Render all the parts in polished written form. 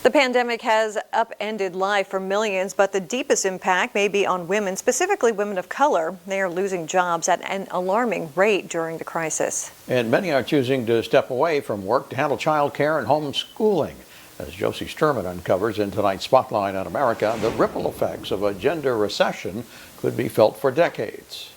The pandemic has upended life for millions, but the deepest impact may be on women, specifically women of color. They are losing jobs at an alarming rate during the crisis. And many are choosing to step away from work to handle child care and homeschooling. As Josie Sturman uncovers in tonight's Spotlight on America, the ripple effects of a gender recession could be felt for decades.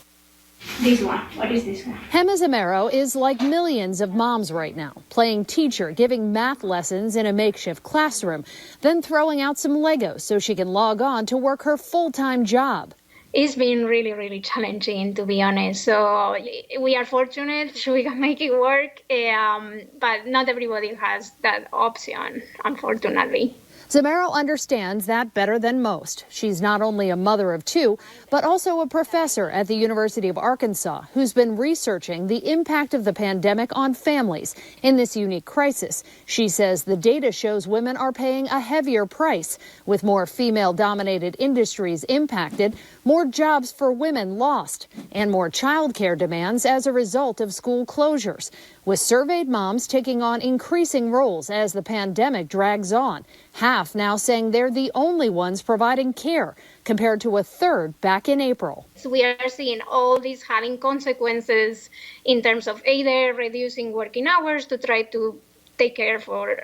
This one. What is this one? Hema Zamero is like millions of moms right now, playing teacher, giving math lessons in a makeshift classroom, then throwing out some Legos so she can log on to work her full-time job. It's been really, really challenging, to be honest. So we are fortunate we can make it work, but not everybody has that option, unfortunately. Zamero understands that better than most. She's not only a mother of two, but also a professor at the University of Arkansas who's been researching the impact of the pandemic on families in this unique crisis. She says the data shows women are paying a heavier price, with more female-dominated industries impacted, more jobs for women lost, and more childcare demands as a result of school closures, with surveyed moms taking on increasing roles as the pandemic drags on. Half now saying they're the only ones providing care, compared to a third back in April. So we are seeing all these having consequences in terms of either reducing working hours to try to take care for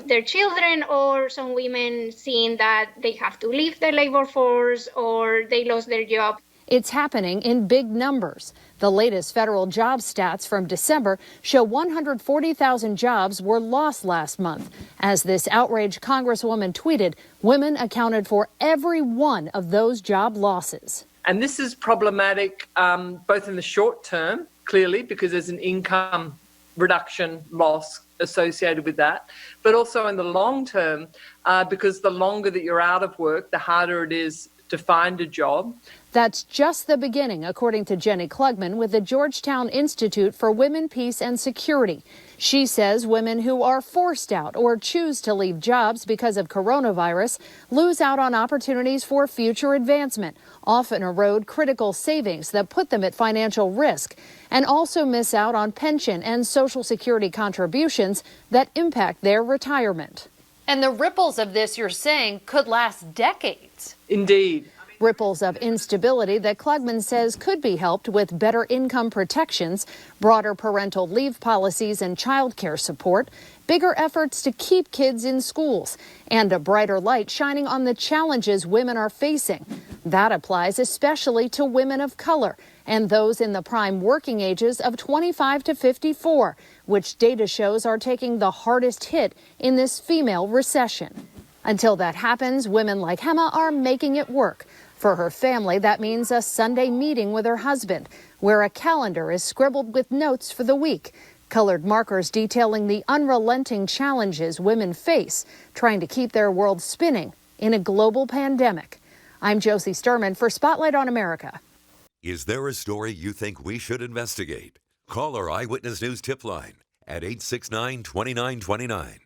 their children, or some women seeing that they have to leave the labor force or they lost their job. It's happening in big numbers. The latest federal job stats from December show 140,000 jobs were lost last month. As this outraged Congresswoman tweeted, women accounted for every one of those job losses. And this is problematic both in the short term, clearly, because there's an income reduction loss associated with that, but also in the long term, because the longer that you're out of work, the harder it is to find a job. That's just the beginning, according to Jenny Klugman with the Georgetown Institute for Women, Peace and Security. She says women who are forced out or choose to leave jobs because of coronavirus lose out on opportunities for future advancement, often erode critical savings that put them at financial risk, and also miss out on pension and Social Security contributions that impact their retirement. And the ripples of this, you're saying, could last decades. Indeed. Ripples of instability that Klugman says could be helped with better income protections, broader parental leave policies and child care support, bigger efforts to keep kids in schools, and a brighter light shining on the challenges women are facing. That applies especially to women of color and those in the prime working ages of 25 to 54, which data shows are taking the hardest hit in this female recession. Until that happens, women like Hema are making it work. For her family, that means a Sunday meeting with her husband, where a calendar is scribbled with notes for the week, colored markers detailing the unrelenting challenges women face trying to keep their world spinning in a global pandemic. I'm Josie Sturman for Spotlight on America. Is there a story you think we should investigate? Call our Eyewitness News tip line at 869-2929.